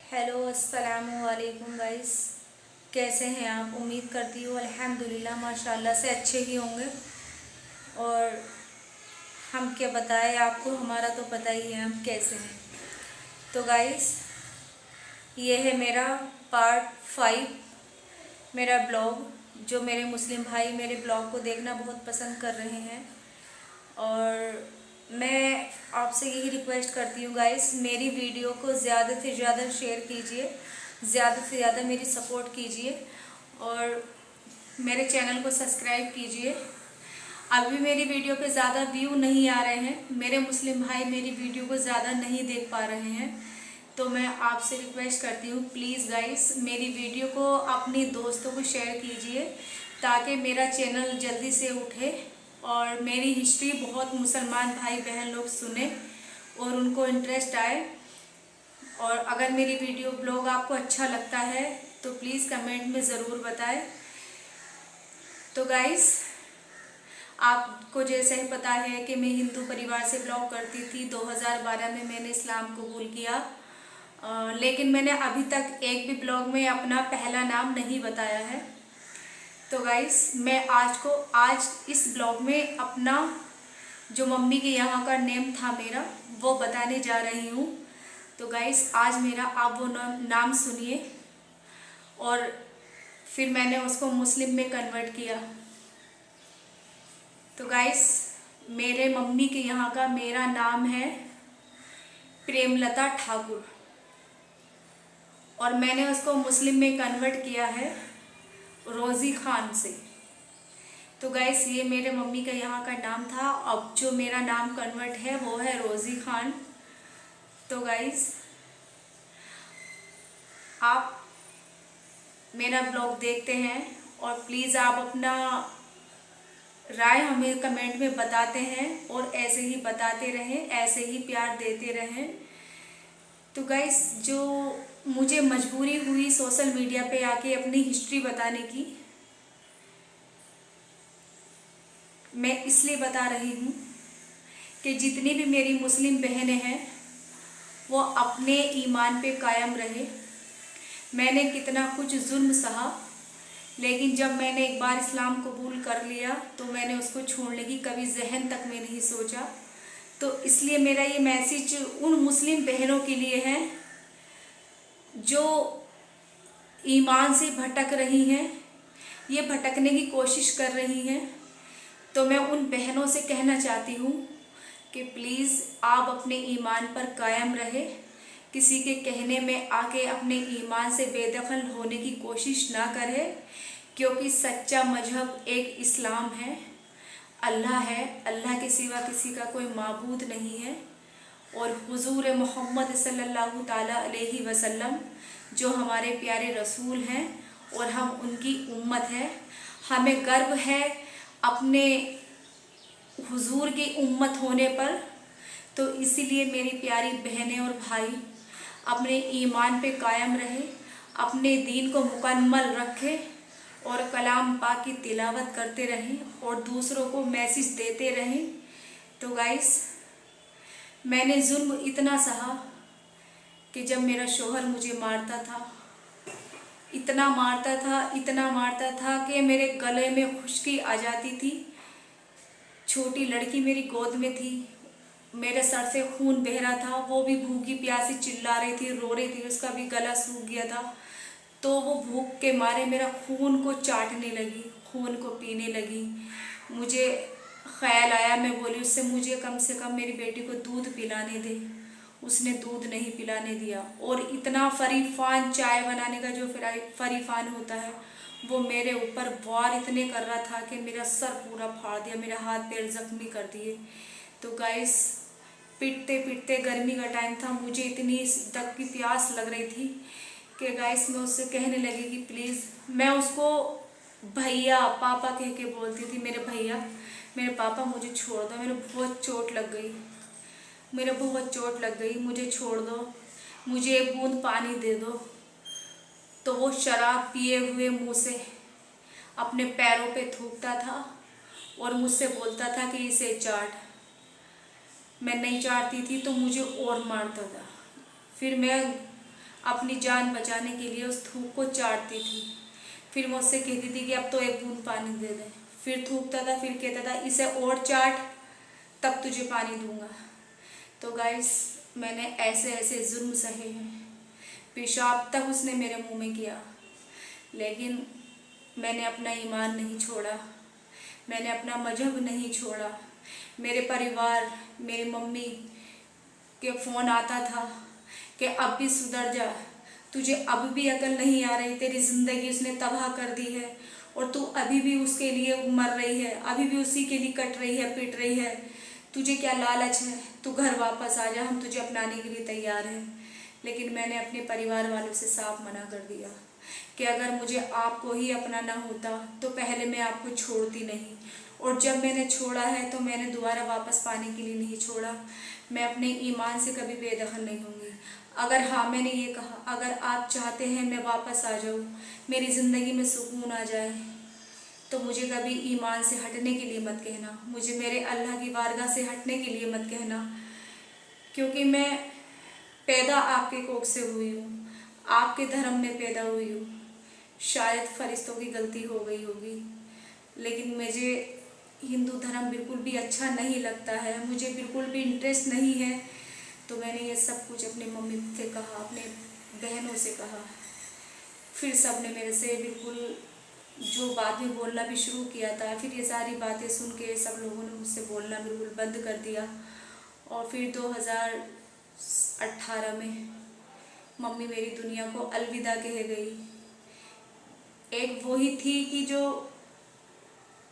Hello अस्सलामु अलैकुम guys. कैसे हैं आप? उम्मीद करती हूँ अल्हम्दुलिल्लाह माशाल्लाह से अच्छे ही होंगे। और हम क्या बताएं आपको, हमारा तो पता ही है हम कैसे हैं। तो गाइस, ये है मेरा पार्ट 5 मेरा ब्लॉग। जो मेरे मुस्लिम भाई मेरे ब्लॉग को देखना बहुत पसंद कर रहे हैं, और मैं आपसे यही रिक्वेस्ट करती हूँ गाइस, मेरी वीडियो को ज़्यादा से ज़्यादा शेयर कीजिए, ज़्यादा से ज़्यादा मेरी सपोर्ट कीजिए और मेरे चैनल को सब्सक्राइब कीजिए। अभी मेरी वीडियो पे ज़्यादा व्यू नहीं आ रहे हैं, मेरे मुस्लिम भाई मेरी वीडियो को ज़्यादा नहीं देख पा रहे हैं, तो मैं आपसे रिक्वेस्ट करती हूँ प्लीज़ गाइस, मेरी वीडियो को अपने दोस्तों को शेयर कीजिए ताकि मेरा चैनल जल्दी से उठे और मेरी हिस्ट्री बहुत मुसलमान भाई बहन लोग सुने और उनको इंटरेस्ट आए। और अगर मेरी वीडियो ब्लॉग आपको अच्छा लगता है तो प्लीज़ कमेंट में ज़रूर बताएं। तो गाइस, आपको जैसे ही पता है कि मैं हिंदू परिवार से ब्लॉग करती थी। 2012 में मैंने इस्लाम कबूल किया, लेकिन मैंने अभी तक एक भी ब्लॉग में अपना पहला नाम नहीं बताया है। तो गाइस, मैं आज इस ब्लॉग में अपना जो मम्मी के यहाँ का नेम था मेरा, वो बताने जा रही हूँ। तो गाइस, आज मेरा आप वो नाम सुनिए। और फिर मैंने उसको मुस्लिम में कन्वर्ट किया। तो गाइस, मेरे मम्मी के यहाँ का मेरा नाम है प्रेमलता ठाकुर और मैंने उसको मुस्लिम में कन्वर्ट किया है रोज़ी खान से। तो गाइस, ये मेरे मम्मी का यहाँ का नाम था। अब जो मेरा नाम कन्वर्ट है वो है रोज़ी खान। तो गाइस, आप मेरा ब्लॉग देखते हैं और प्लीज़ आप अपना राय हमें कमेंट में बताते हैं और ऐसे ही बताते रहें, ऐसे ही प्यार देते रहें। तो गाइस, जो मुझे मजबूरी हुई सोशल मीडिया पे आके अपनी हिस्ट्री बताने की, मैं इसलिए बता रही हूँ कि जितनी भी मेरी मुस्लिम बहनें हैं वो अपने ईमान पे कायम रहे। मैंने कितना कुछ जुल्म सहा, लेकिन जब मैंने एक बार इस्लाम कबूल कर लिया तो मैंने उसको छोड़ने की कभी जहन तक में नहीं सोचा। तो इसलिए मेरा ये मैसेज उन मुस्लिम बहनों के लिए है जो ईमान से भटक रही हैं, ये भटकने की कोशिश कर रही हैं। तो मैं उन बहनों से कहना चाहती हूँ कि प्लीज़ आप अपने ईमान पर कायम रहे, किसी के कहने में आके अपने ईमान से बेदखल होने की कोशिश ना करें, क्योंकि सच्चा मजहब एक इस्लाम है, अल्लाह है, अल्लाह के सिवा किसी का कोई माबूद नहीं है। और हुजूर मोहम्मद सल्लल्लाहु ताला अलैहि वसल्लम जो हमारे प्यारे रसूल हैं और हम उनकी उम्मत है। हमें गर्व है अपने हुजूर की उम्मत होने पर। तो इसीलिए मेरी प्यारी बहनें और भाई अपने ईमान पे कायम रहे, अपने दीन को मुकम्मल रखें और कलाम पाक की तिलावत करते रहें और दूसरों को मैसेज देते रहें। तो गाइस, मैंने जुल्म इतना सहा कि जब मेरा शोहर मुझे मारता था, इतना मारता था, इतना मारता था कि मेरे गले में खुश्की आ जाती थी। छोटी लड़की मेरी गोद में थी, मेरे सर से खून बह रहा था, वो भी भूखी प्यासी चिल्ला रही थी, रो रही थी, उसका भी गला सूख गया था। तो वो भूख के मारे मेरा खून को चाटने लगी, खून को पीने लगी। मुझे ख्याल आया, मैं बोली उससे मुझे कम से कम मेरी बेटी को दूध पिलाने दे। उसने दूध नहीं पिलाने दिया और इतना फरीफान चाय बनाने का जो फरीफान होता है वो मेरे ऊपर वार इतने कर रहा था कि मेरा सर पूरा फाड़ दिया, मेरा हाथ पैर जख्मी कर दिए। तो गाइस, पिटते पिटते, गर्मी का टाइम था, मुझे इतनी तक की प्यास लग रही थी कि गाइस मैं उससे कहने लगी कि प्लीज़, मैं उसको भैया पापा कह के बोलती थी, मेरे भैया, मेरे पापा मुझे छोड़ दो, मेरे बहुत चोट लग गई, मेरे बहुत चोट लग गई, मुझे छोड़ दो, मुझे एक बूंद पानी दे दो। तो वो शराब पिए हुए मुंह से अपने पैरों पे थूकता था और मुझसे बोलता था कि इसे चाट। मैं नहीं चाटती थी तो मुझे और मारता था। फिर मैं अपनी जान बचाने के लिए उस थूक को चाटती थी। फिर मुझसे कहती थी कि अब तो एक बूंद पानी दे दे। फिर थूकता था, फिर कहता था इसे और चाट, तब तुझे पानी दूंगा। तो गाइस, मैंने ऐसे ऐसे जुल्म सहे हैं। पेशाब तक उसने मेरे मुंह में किया, लेकिन मैंने अपना ईमान नहीं छोड़ा, मैंने अपना मजहब नहीं छोड़ा। मेरे परिवार, मेरी मम्मी के फ़ोन आता था कि अब भी सुधर जा, तुझे अब भी अकल नहीं आ रही, तेरी ज़िंदगी उसने तबाह कर दी है और तू अभी भी उसके लिए मर रही है, अभी भी उसी के लिए कट रही है, पिट रही है। तुझे क्या लालच है, तू घर वापस आ जा, हम तुझे अपनाने के लिए तैयार हैं। लेकिन मैंने अपने परिवार वालों से साफ मना कर दिया कि अगर मुझे आपको ही अपनाना होता तो पहले मैं आपको छोड़ती नहीं, और जब मैंने छोड़ा है तो मैंने दोबारा वापस पाने के लिए नहीं छोड़ा। मैं अपने ईमान से कभी बेदखल नहीं होंगी। अगर हाँ, मैंने ये कहा, अगर आप चाहते हैं मैं वापस आ जाऊँ, मेरी ज़िंदगी में सुकून आ जाए, तो मुझे कभी ईमान से हटने के लिए मत कहना, मुझे मेरे अल्लाह की बारगाह से हटने के लिए मत कहना। क्योंकि मैं पैदा आपके कोख से हुई हूँ, आपके धर्म में पैदा हुई हूँ। शायद फरिश्तों की गलती हो गई होगी, लेकिन मुझे हिंदू धर्म बिल्कुल भी अच्छा नहीं लगता है, मुझे बिल्कुल भी इंटरेस्ट नहीं है। तो मैंने ये सब कुछ अपनी मम्मी से कहा, अपने बहनों से कहा। फिर सब ने मेरे से बिल्कुल जो बाद में बोलना भी शुरू किया था, फिर ये सारी बातें सुन के सब लोगों ने मुझसे बोलना बिल्कुल बंद कर दिया। और फिर 2018 में मम्मी मेरी दुनिया को अलविदा कह गई। एक वो ही थी कि जो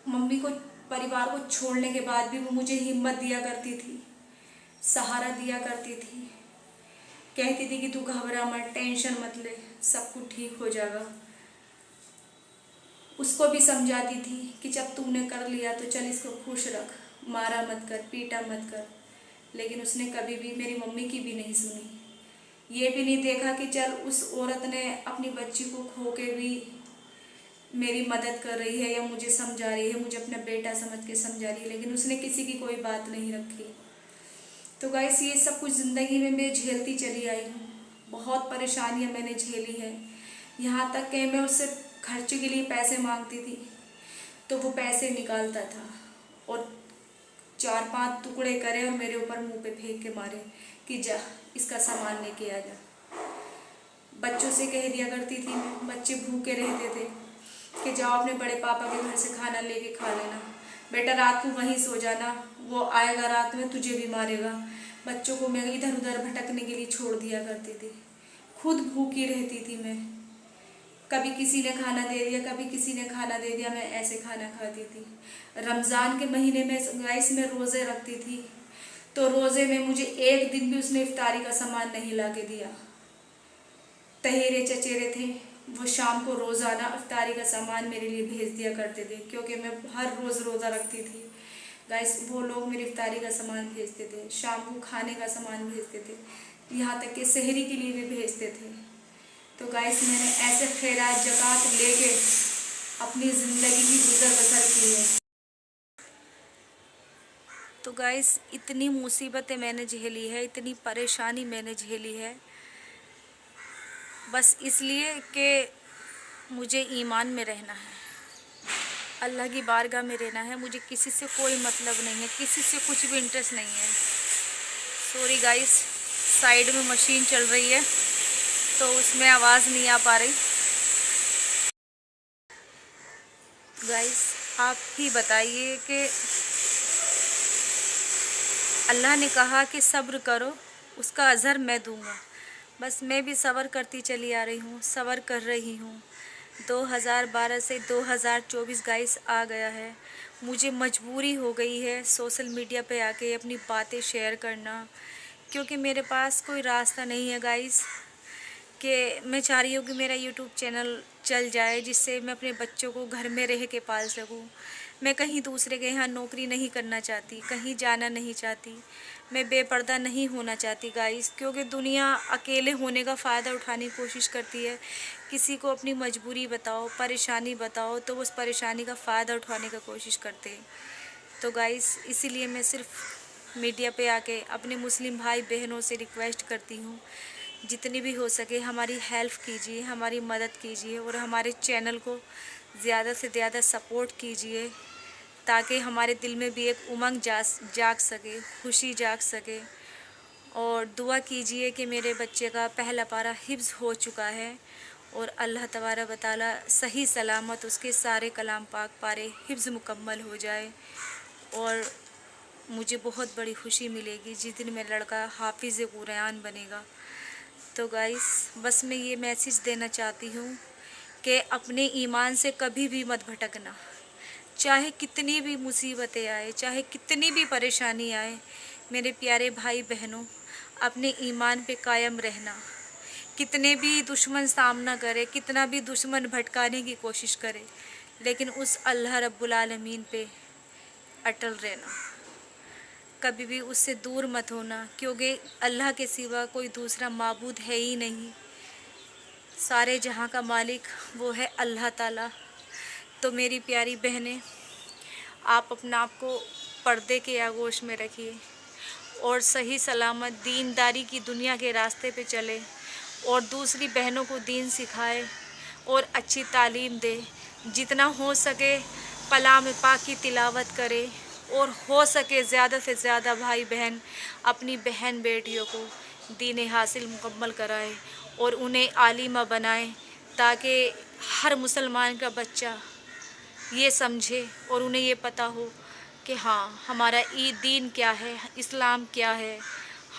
मम्मी को, परिवार को छोड़ने के बाद भी वो मुझे हिम्मत दिया करती थी, सहारा दिया करती थी, कहती थी कि तू घबरा मत, टेंशन मत ले, सब कुछ ठीक हो जाएगा। उसको भी समझाती थी कि जब तूने कर लिया तो चल इसको खुश रख, मारा मत कर, पीटा मत कर। लेकिन उसने कभी भी मेरी मम्मी की भी नहीं सुनी। ये भी नहीं देखा कि चल उस औरत ने अपनी बच्ची को खो के भी मेरी मदद कर रही है या मुझे समझा रही है, मुझे अपना बेटा समझ के समझा रही है, लेकिन उसने किसी की कोई बात नहीं रखी। तो गाइस, ये सब कुछ ज़िंदगी में मैं झेलती चली आई हूँ। बहुत परेशानियाँ मैंने झेली हैं। यहाँ तक कि मैं उससे खर्चे के लिए पैसे मांगती थी तो वो पैसे निकालता था और 4-5 टुकड़े करे और मेरे ऊपर मुंह पे फेंक के मारे कि जा इसका सामान लेके आ जा। बच्चों से कह दिया करती थी मैं, बच्चे भूखे रहते थे कि जाओ अपने बड़े पापा के घर से खाना लेके खा लेना, बेटा रात को वहीं सो जाना, वो आएगा रात में तुझे भी मारेगा। बच्चों को मैं इधर उधर भटकने के लिए छोड़ दिया करती थी, खुद भूखी रहती थी मैं। कभी किसी ने खाना दे दिया, कभी किसी ने खाना दे दिया, मैं ऐसे खाना खाती थी। रमज़ान के महीने में गाइस मैं रोज़े रखती थी, तो रोज़े में मुझे एक दिन भी उसने इफ्तारी का सामान नहीं ला के दिया। तहेरे चचेरे थे, वो शाम को रोज़ाना इफ्तारी का सामान मेरे लिए भेज दिया करते थे, क्योंकि मैं हर रोज़ रोज़ा रखती थी। गाइस, वो लोग मेरी इफ्तारी का सामान भेजते थे, शाम को खाने का सामान भेजते थे, यहाँ तक कि सहरी के लिए भी भेजते थे। तो गाइस, मैंने ऐसे खैरात ज़कात लेके अपनी ज़िंदगी की गुजर बसर की है। तो गाइस, इतनी मुसीबतें मैंने झेली है, इतनी परेशानी मैंने झेली है, बस इसलिए कि मुझे ईमान में रहना है, अल्लाह की बारगाह में रहना है। मुझे किसी से कोई मतलब नहीं है, किसी से कुछ भी इंटरेस्ट नहीं है। सॉरी गाइस, साइड में मशीन चल रही है तो उसमें आवाज़ नहीं आ पा रही। गाइस, आप ही बताइए कि अल्लाह ने कहा कि सब्र करो, उसका अज़र मैं दूंगा। बस मैं भी सब्र करती चली आ रही हूँ, सब्र कर रही हूँ। 2012 से 2024 गाइस आ गया है। मुझे मजबूरी हो गई है सोशल मीडिया पे आके अपनी बातें शेयर करना, क्योंकि मेरे पास कोई रास्ता नहीं है गाइस। कि मैं चाह रही हूँ कि मेरा यूट्यूब चैनल चल जाए, जिससे मैं अपने बच्चों को घर में रह के पाल सकूँ। मैं कहीं दूसरे के यहाँ नौकरी नहीं करना चाहती, कहीं जाना नहीं चाहती, मैं बेपर्दा नहीं होना चाहती गाइस, क्योंकि दुनिया अकेले होने का फ़ायदा उठाने की कोशिश करती है। किसी को अपनी मजबूरी बताओ, परेशानी बताओ, तो उस परेशानी का फ़ायदा उठाने का कोशिश करते हैं। तो गाइस, इसीलिए मैं सिर्फ मीडिया पे आके अपने मुस्लिम भाई बहनों से रिक्वेस्ट करती हूँ, जितनी भी हो सके हमारी हेल्प कीजिए, हमारी मदद कीजिए और हमारे चैनल को ज़्यादा से ज़्यादा सपोर्ट कीजिए, ताकि हमारे दिल में भी एक उमंग जाग सके, खुशी जाग सके। और दुआ कीजिए कि मेरे बच्चे का पहला पारा हिफ्ज़ हो चुका है और अल्लाह तबारक व तआला सही सलामत उसके सारे कलाम पाक पारे हिफ्ज़ मुकम्मल हो जाए। और मुझे बहुत बड़ी खुशी मिलेगी जिस दिन मेरा लड़का हाफिज़ कुरान बनेगा। तो गाइस, बस मैं ये मैसेज देना चाहती हूँ कि अपने ईमान से कभी भी मत भटकना। चाहे कितनी भी मुसीबतें आए, चाहे कितनी भी परेशानी आए, मेरे प्यारे भाई बहनों, अपने ईमान पे कायम रहना। कितने भी दुश्मन सामना करे, कितना भी दुश्मन भटकाने की कोशिश करे, लेकिन उस अल्लाह रब्बुल आलमीन पे अटल रहना। कभी भी उससे दूर मत होना, क्योंकि अल्लाह के सिवा कोई दूसरा माबूद है ही नहीं। सारे जहां का मालिक वो है अल्लाह ताला। तो मेरी प्यारी बहनें, आप अपना आप को पर्दे के आगोश में रखिए और सही सलामत दीनदारी की दुनिया के रास्ते पे चले और दूसरी बहनों को दीन सिखाए और अच्छी तालीम दे। जितना हो सके कलाम पाक की तिलावत करे और हो सके ज़्यादा से ज़्यादा भाई बहन अपनी बहन बेटियों को दीन हासिल मुकम्मल कराए और उन्हें आलिमा बनाए, ताकि हर मुसलमान का बच्चा ये समझे और उन्हें ये पता हो कि हाँ, हमारा दीन क्या है, इस्लाम क्या है,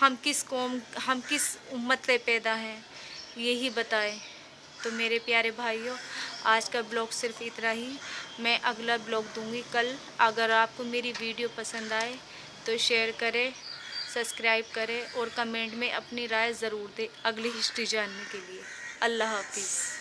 हम किस कौम, हम किस उम्मत से पैदा हैं, यही बताएं। तो मेरे प्यारे भाइयों, आज का ब्लॉग सिर्फ इतना ही। मैं अगला ब्लॉग दूंगी कल। अगर आपको मेरी वीडियो पसंद आए तो शेयर करें, सब्सक्राइब करें और कमेंट में अपनी राय ज़रूर दें अगली हिस्ट्री जानने के लिए। अल्लाह हाफिज़।